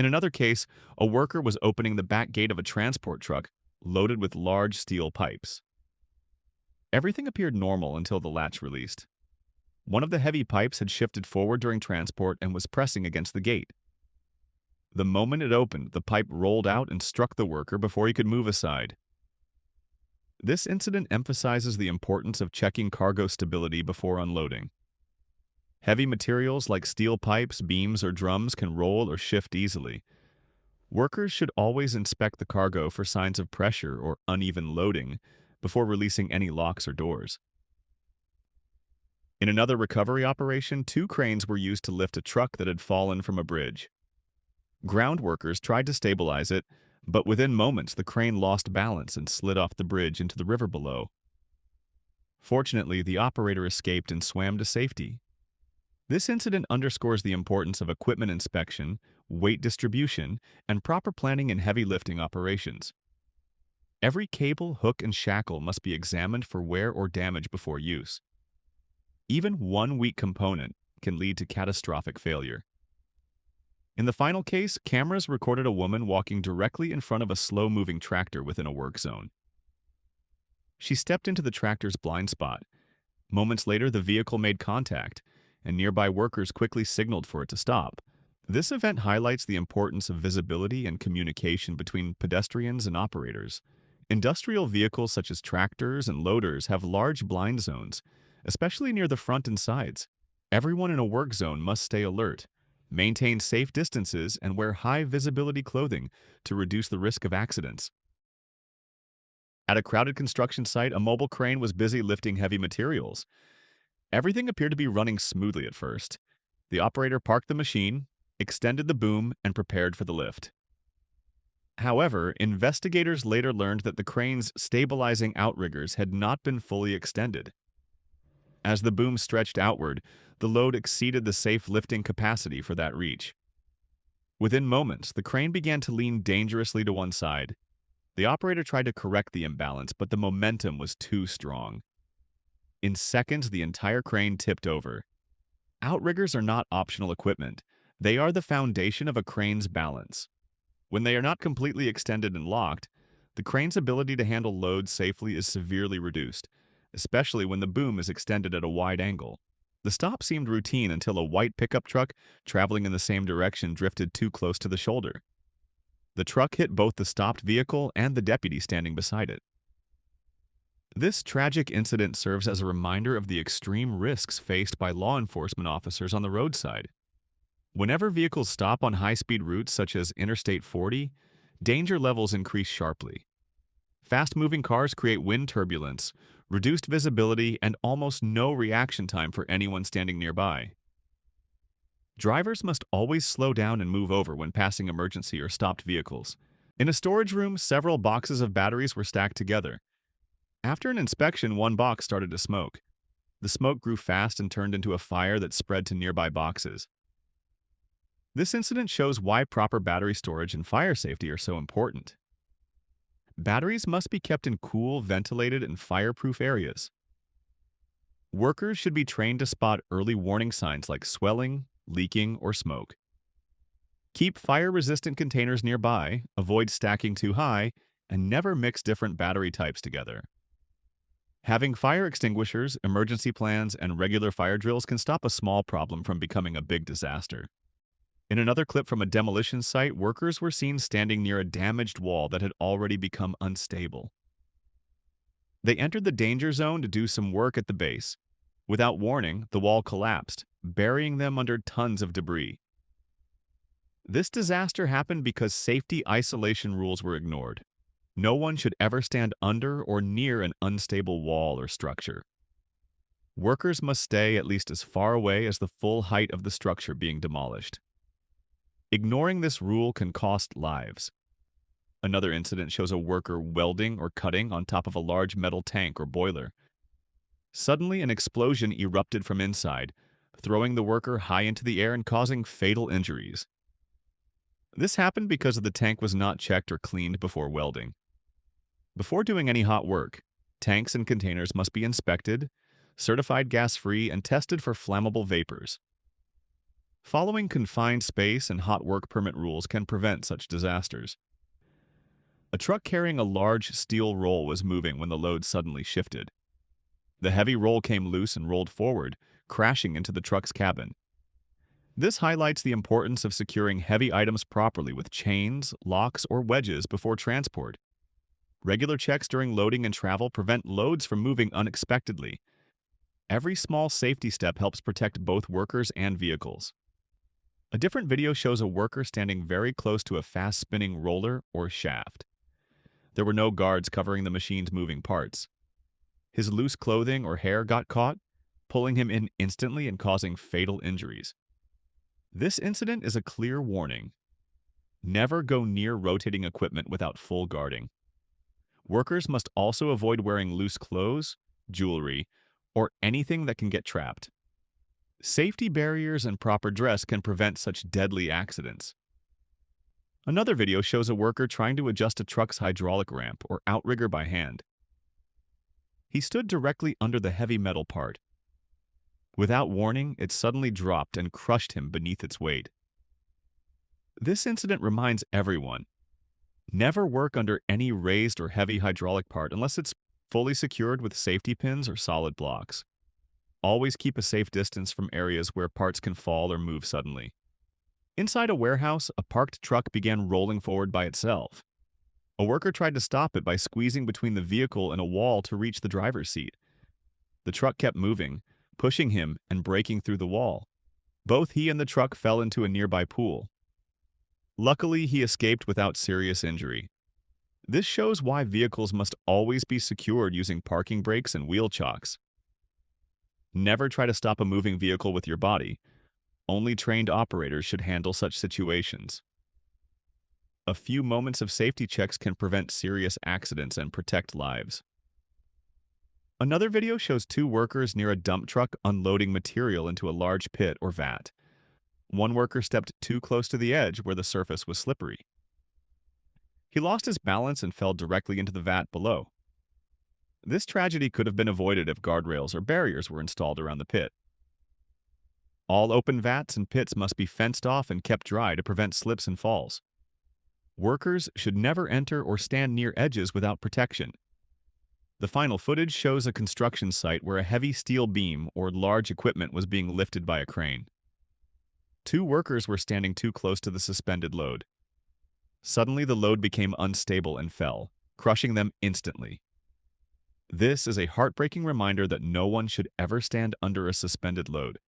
In another case, a worker was opening the back gate of a transport truck loaded with large steel pipes. Everything appeared normal until the latch released. One of the heavy pipes had shifted forward during transport and was pressing against the gate. The moment it opened, the pipe rolled out and struck the worker before he could move aside. This incident emphasizes the importance of checking cargo stability before unloading. Heavy materials like steel pipes, beams, or drums can roll or shift easily. Workers should always inspect the cargo for signs of pressure or uneven loading before releasing any locks or doors. In another recovery operation, 2 cranes were used to lift a truck that had fallen from a bridge. Ground workers tried to stabilize it, but within moments the crane lost balance and slid off the bridge into the river below. Fortunately, the operator escaped and swam to safety. This incident underscores the importance of equipment inspection, weight distribution, and proper planning in heavy lifting operations. Every cable, hook, and shackle must be examined for wear or damage before use. Even one weak component can lead to catastrophic failure. In the final case, cameras recorded a woman walking directly in front of a slow-moving tractor within a work zone. She stepped into the tractor's blind spot. Moments later, the vehicle made contact, and nearby workers quickly signaled for it to stop. This event highlights the importance of visibility and communication between pedestrians and operators. Industrial vehicles such as tractors and loaders have large blind zones, especially near the front and sides. Everyone in a work zone must stay alert, maintain safe distances, and wear high-visibility clothing to reduce the risk of accidents. At a crowded construction site, a mobile crane was busy lifting heavy materials. Everything appeared to be running smoothly at first. The operator parked the machine, extended the boom, and prepared for the lift. However, investigators later learned that the crane's stabilizing outriggers had not been fully extended. As the boom stretched outward, the load exceeded the safe lifting capacity for that reach. Within moments, the crane began to lean dangerously to one side. The operator tried to correct the imbalance, but the momentum was too strong. In seconds, the entire crane tipped over. Outriggers are not optional equipment. They are the foundation of a crane's balance. When they are not completely extended and locked, the crane's ability to handle loads safely is severely reduced, especially when the boom is extended at a wide angle. The stop seemed routine until a white pickup truck traveling in the same direction drifted too close to the shoulder. The truck hit both the stopped vehicle and the deputy standing beside it. This tragic incident serves as a reminder of the extreme risks faced by law enforcement officers on the roadside. Whenever vehicles stop on high-speed routes such as Interstate 40, danger levels increase sharply. Fast-moving cars create wind turbulence, reduced visibility, and almost no reaction time for anyone standing nearby. Drivers must always slow down and move over when passing emergency or stopped vehicles. In a storage room, several boxes of batteries were stacked together. After an inspection, one box started to smoke. The smoke grew fast and turned into a fire that spread to nearby boxes. This incident shows why proper battery storage and fire safety are so important. Batteries must be kept in cool, ventilated, and fireproof areas. Workers should be trained to spot early warning signs like swelling, leaking, or smoke. Keep fire-resistant containers nearby, avoid stacking too high, and never mix different battery types together. Having fire extinguishers, emergency plans, and regular fire drills can stop a small problem from becoming a big disaster. In another clip from a demolition site, workers were seen standing near a damaged wall that had already become unstable. They entered the danger zone to do some work at the base. Without warning, the wall collapsed, burying them under tons of debris. This disaster happened because safety isolation rules were ignored. No one should ever stand under or near an unstable wall or structure. Workers must stay at least as far away as the full height of the structure being demolished. Ignoring this rule can cost lives. Another incident shows a worker welding or cutting on top of a large metal tank or boiler. Suddenly, an explosion erupted from inside, throwing the worker high into the air and causing fatal injuries. This happened because the tank was not checked or cleaned before welding. Before doing any hot work, tanks and containers must be inspected, certified gas-free, and tested for flammable vapors. Following confined space and hot work permit rules can prevent such disasters. A truck carrying a large steel roll was moving when the load suddenly shifted. The heavy roll came loose and rolled forward, crashing into the truck's cabin. This highlights the importance of securing heavy items properly with chains, locks, or wedges before transport. Regular checks during loading and travel prevent loads from moving unexpectedly. Every small safety step helps protect both workers and vehicles. A different video shows a worker standing very close to a fast-spinning roller or shaft. There were no guards covering the machine's moving parts. His loose clothing or hair got caught, pulling him in instantly and causing fatal injuries. This incident is a clear warning. Never go near rotating equipment without full guarding. Workers must also avoid wearing loose clothes, jewelry, or anything that can get trapped. Safety barriers and proper dress can prevent such deadly accidents. Another video shows a worker trying to adjust a truck's hydraulic ramp or outrigger by hand. He stood directly under the heavy metal part. Without warning, it suddenly dropped and crushed him beneath its weight. This incident reminds everyone, never work under any raised or heavy hydraulic part unless it's fully secured with safety pins or solid blocks. Always keep a safe distance from areas where parts can fall or move suddenly. Inside a warehouse, a parked truck began rolling forward by itself. A worker tried to stop it by squeezing between the vehicle and a wall to reach the driver's seat. The truck kept moving, pushing him and breaking through the wall. Both he and the truck fell into a nearby pool. Luckily, he escaped without serious injury. This shows why vehicles must always be secured using parking brakes and wheel chocks. Never try to stop a moving vehicle with your body. Only trained operators should handle such situations. A few moments of safety checks can prevent serious accidents and protect lives. Another video shows two workers near a dump truck unloading material into a large pit or vat. One worker stepped too close to the edge where the surface was slippery. He lost his balance and fell directly into the vat below. This tragedy could have been avoided if guardrails or barriers were installed around the pit. All open vats and pits must be fenced off and kept dry to prevent slips and falls. Workers should never enter or stand near edges without protection. The final footage shows a construction site where a heavy steel beam or large equipment was being lifted by a crane. Two workers were standing too close to the suspended load. Suddenly, the load became unstable and fell, crushing them instantly. This is a heartbreaking reminder that no one should ever stand under a suspended load.